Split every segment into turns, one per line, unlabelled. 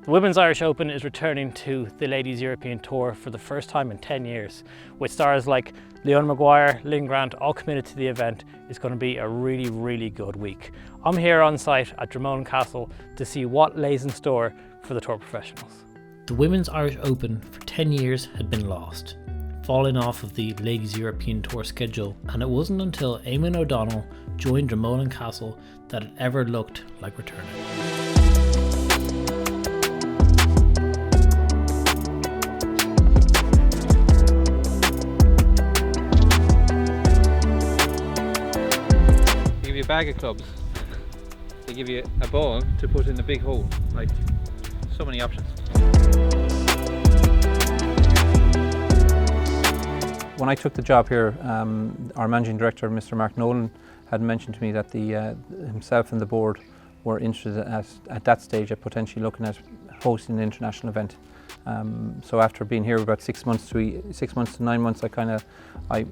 The Women's Irish Open is returning to the Ladies European Tour for the first time in 10 years. With stars like Leona Maguire, Linn Grant all committed to the event. It's going to be a really good week. I'm here on site at Dromoland Castle to see what lays in store for the tour professionals. The Women's Irish Open for 10 years had been lost, falling off of the Ladies European Tour schedule, and it wasn't until Eamonn O'Donnell joined Dromoland Castle that it ever looked like returning.
They give you a bag of clubs, they give you a ball to put in a big hole, like so many options. When I took the job here, our managing director, Mr. Mark Nolan, had mentioned to me that himself and the board were interested at that stage at potentially looking at hosting an international event. So after being here about 6 months to 9 months, I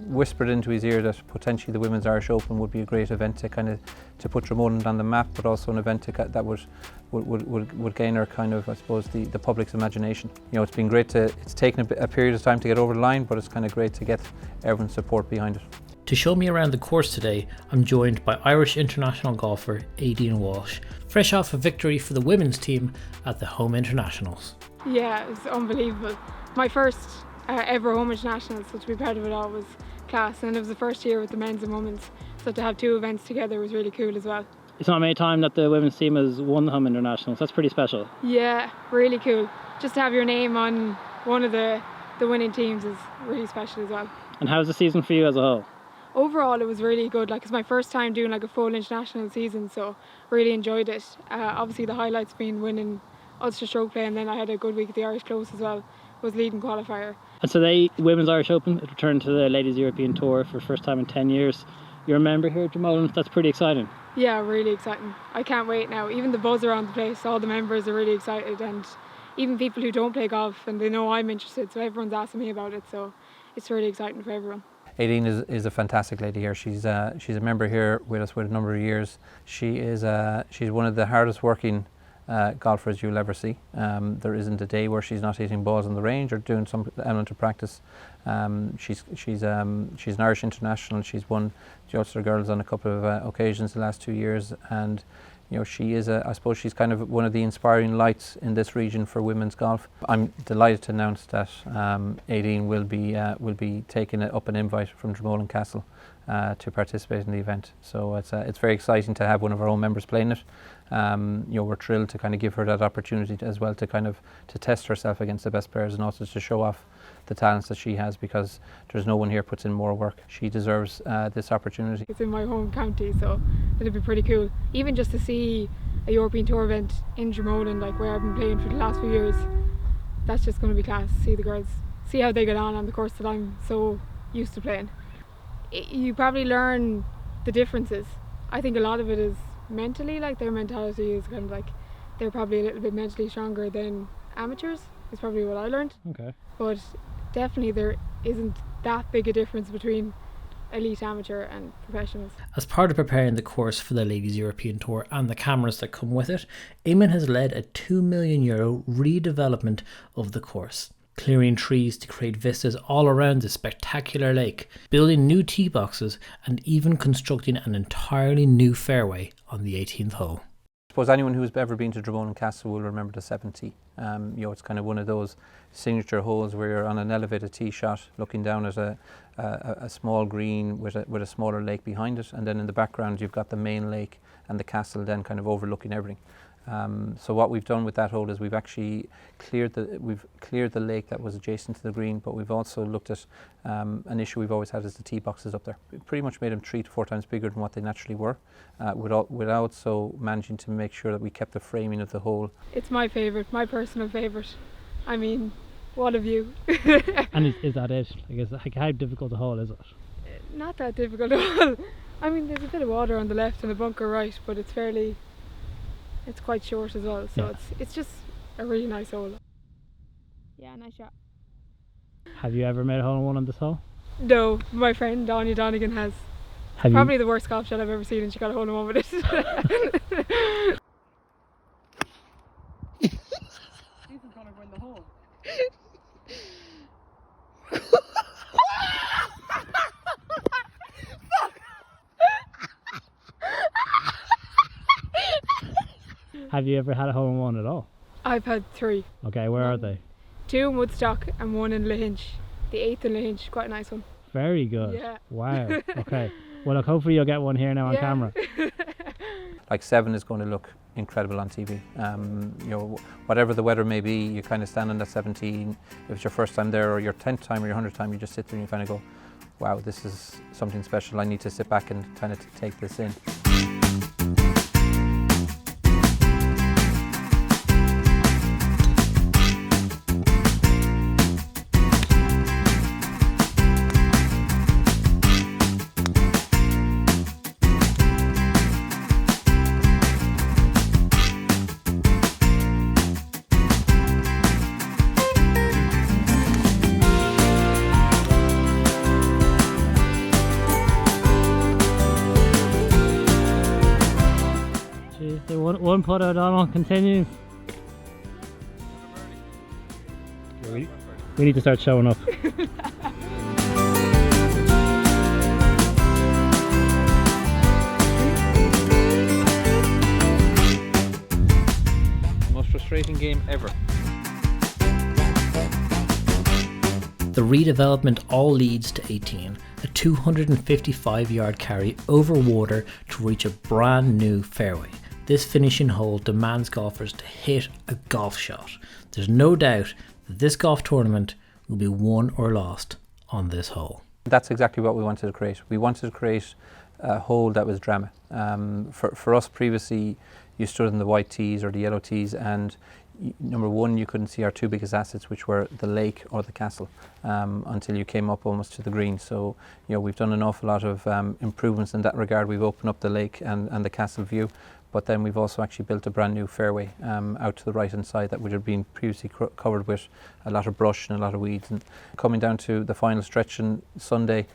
whispered into his ear that potentially the Women's Irish Open would be a great event to put Dromoland on the map, but also an event that would gain our the public's imagination. You know, it's been great it's taken a period of time to get over the line, but it's kind of great to get everyone's support behind it.
To show me around the course today, I'm joined by Irish international golfer Aideen Walsh, fresh off a victory for the women's team at the Home Internationals.
Yeah, it was unbelievable. My first ever Home Internationals, so to be part of it all was class, and it was the first year with the men's and women's, so to have two events together was really cool as well.
It's not many time that the women's team has won the Home Internationals. That's pretty special.
Yeah, really cool. Just to have your name on one of the winning teams is really special as well.
And how's the season for you as a whole?
Overall, it was really good. It's my first time doing a full international season, so really enjoyed it. Obviously, the highlights being winning Ulster stroke play, and then I had a good week at the Irish Close as well. Was leading qualifier.
And so the Women's Irish Open, it returned to the Ladies European Tour for the first time in 10 years. You're a member here at Dromoland. That's pretty exciting.
Yeah, really exciting. I can't wait now. Even the buzz around the place, all the members are really excited, and even people who don't play golf, and they know I'm interested, so everyone's asking me about it, so it's really exciting for everyone.
Aideen is a fantastic lady here. She's a member here with us with a number of years. She's one of the hardest working golfers you'll ever see. There isn't a day where she's not hitting balls on the range or doing some element of practice. She's an Irish international. She's won the Ulster Girls on a couple of occasions the last 2 years, and you know, she is I suppose she's kind of one of the inspiring lights in this region for women's golf. I'm delighted to announce that Aideen will be taking up an invite from Dromoland Castle to participate in the event. So it's very exciting to have one of our own members playing it. You know, we're thrilled to kind of give her that opportunity as well to test herself against the best players, and also to show off the talents that she has, because there's no one here puts in more work. She deserves this opportunity.
It's in my home county, so it'll be pretty cool. Even just to see a European Tour event in Dromoland, where I've been playing for the last few years, that's just going to be class. See the girls, see how they get on the course that I'm so used to playing. You probably learn the differences. I think a lot of it is mentally, their mentality is they're probably a little bit mentally stronger than amateurs, is probably what I learned.
Okay.
But definitely there isn't that big a difference between elite amateur and professionals.
As part of preparing the course for the Ladies European Tour and the cameras that come with it, Eamonn has led a €2 million redevelopment of the course, clearing trees to create vistas all around the spectacular lake, building new tee boxes, and even constructing an entirely new fairway on the 18th hole.
I suppose anyone who's ever been to Dromoland Castle will remember the 7th tee. You know, it's kind of one of those signature holes where you're on an elevated tee shot looking down at a small green with a smaller lake behind it, and then in the background you've got the main lake and the castle then kind of overlooking everything. So what we've done with that hole is we've actually cleared the lake that was adjacent to the green, but we've also looked at an issue we've always had is the tee boxes up there. We pretty much made them 3 to 4 times bigger than what they naturally were, without also managing to make sure that we kept the framing of the hole.
It's my favourite, my personal favourite. I mean, what a view.
And is that it? How difficult a hole is it?
Not that difficult at all. I mean, there's a bit of water on the left and a bunker right, but it's quite short as well, so yeah. It's just a really nice hole. Yeah, nice shot.
Have you ever made a hole in one on this hole?
No, my friend Donny Donegan has. Probably the worst golf shot I've ever seen, and she got a hole in one with it. gonna win the hole.
Have you ever had a hole in one at all?
I've had 3.
Okay, where are they?
2 in Woodstock and 1 in Lahinch. The 8th in Lahinch, quite a nice one.
Very good.
Yeah.
Wow. Okay. Well, look, hopefully you'll get one here now on camera.
Like 7 is going to look incredible on TV. You know, whatever the weather may be, you kind of stand on that 17. If it's your first time there, or your 10th time, or your 100th time, you just sit there and you kind of go, wow, this is something special. I need to sit back and kind of take this in.
One putt, O'Donnell continues. We need to start showing up.
Most frustrating game ever.
The redevelopment all leads to 18, a 255-yard carry over water to reach a brand new fairway. This finishing hole demands golfers to hit a golf shot. There's no doubt that this golf tournament will be won or lost on this hole.
That's exactly what we wanted to create. We wanted to create a hole that was drama. For us previously, you stood in the white tees or the yellow tees, and number one, you couldn't see our 2 biggest assets, which were the lake or the castle, until you came up almost to the green. So, you know, we've done an awful lot of improvements in that regard. We've opened up the lake and the castle view, but then we've also actually built a brand new fairway out to the right hand side that would have been previously covered with a lot of brush and a lot of weeds. And coming down to the final stretch on Sunday,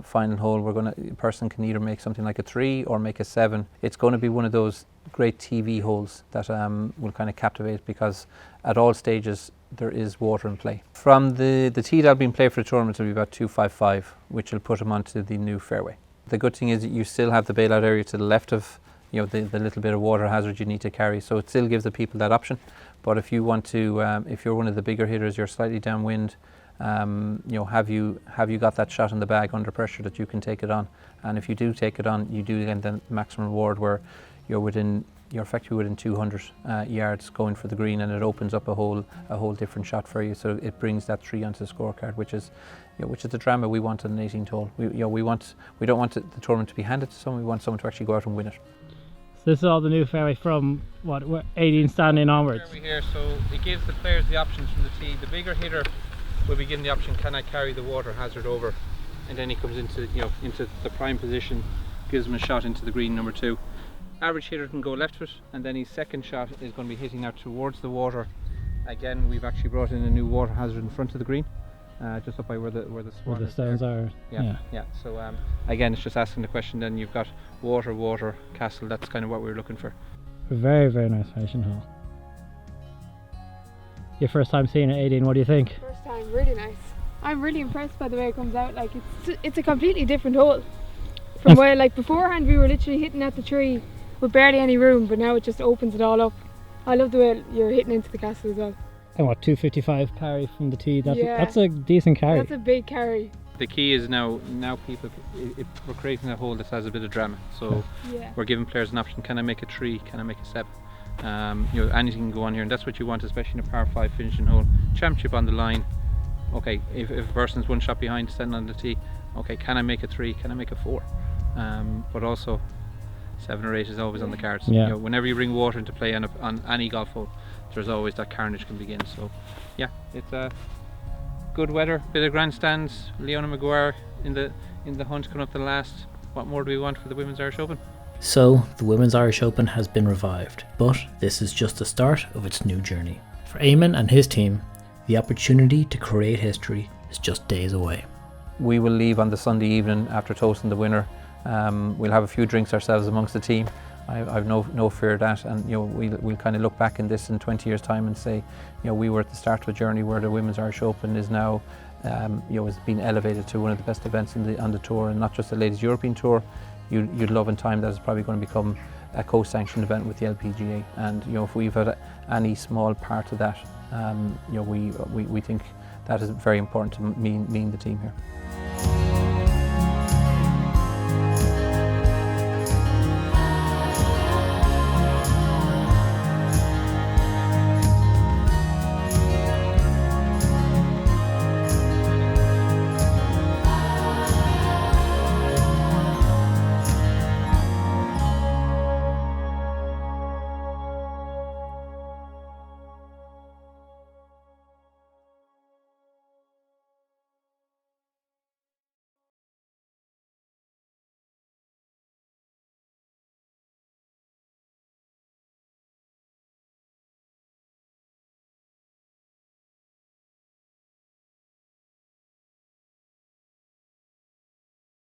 final hole, a person can either make something like a 3 or make a 7. It's going to be one of those great TV holes that will kind of captivate, because at all stages there is water in play. From the tee that'll be in play for the tournament will be about 255, which will put them onto the new fairway. The good thing is that you still have the bailout area to the left of, you know, the little bit of water hazard you need to carry, so it still gives the people that option. But if you want to, if you're one of the bigger hitters, you're slightly downwind, you know, have you got that shot in the bag under pressure that you can take it on? And if you do take it on, you do get the maximum reward where you're effectively within 200 yards going for the green, and it opens up a whole different shot for you. So it brings that 3 onto the scorecard, which is the drama we want on an 18th hole. We don't want the tournament to be handed to someone. We want someone to actually go out and win it.
So this is all the new fairway from what, 18 standing onwards.
Fairway here, so it gives the players the options from the tee. The bigger hitter will be given the option: can I carry the water hazard over? And then he comes into the prime position, gives him a shot into the green, number 2. Average hitter can go left foot, and then his second shot is going to be hitting out towards the water. Again, we've actually brought in a new water hazard in front of the green, just up by where the
stones are.
Yeah. So again, it's just asking the question. Then you've got water, castle. That's kind of what we were looking for.
A very, very nice finishing hole. Your first time seeing it, Aideen, what do you think?
First time, really nice. I'm really impressed by the way it comes out. Like it's a completely different hole from where, like, beforehand we were literally hitting at the tree with barely any room, but now it just opens it all up. I love the way you're hitting into the castle as well.
And what, 255 carry from the tee? That's a decent carry.
That's a big carry.
The key is now people, we're creating a hole that has a bit of drama. So we're giving players an option: can I make a 3? Can I make a 7? You know, anything can go on here, and that's what you want, especially in a par 5 finishing hole. Championship on the line. Okay, if a person's 1 shot behind standing on the tee, okay, can I make a 3? Can I make a 4? But also 7 or 8 is always on the cards.
Yeah.
You know, whenever you bring water into play on any golf hole, there's always that carnage can begin. So yeah, it's good weather, bit of grandstands. Leona Maguire in the hunt coming up to the last. What more do we want for the Women's Irish Open?
So the Women's Irish Open has been revived, but this is just the start of its new journey. For Eamonn and his team, the opportunity to create history is just days away.
We will leave on the Sunday evening after toasting the winner. We'll have a few drinks ourselves amongst the team I've no fear of that, and we'll kind of look back in this in 20 years' time and say, we were at the start of a journey where the Women's Irish Open is now, has been elevated to one of the best events on the tour, and not just the Ladies European Tour. You'd love in time that it's probably going to become a co-sanctioned event with the LPGA, and if we've had any small part of that, we think that is very important to me and the team here.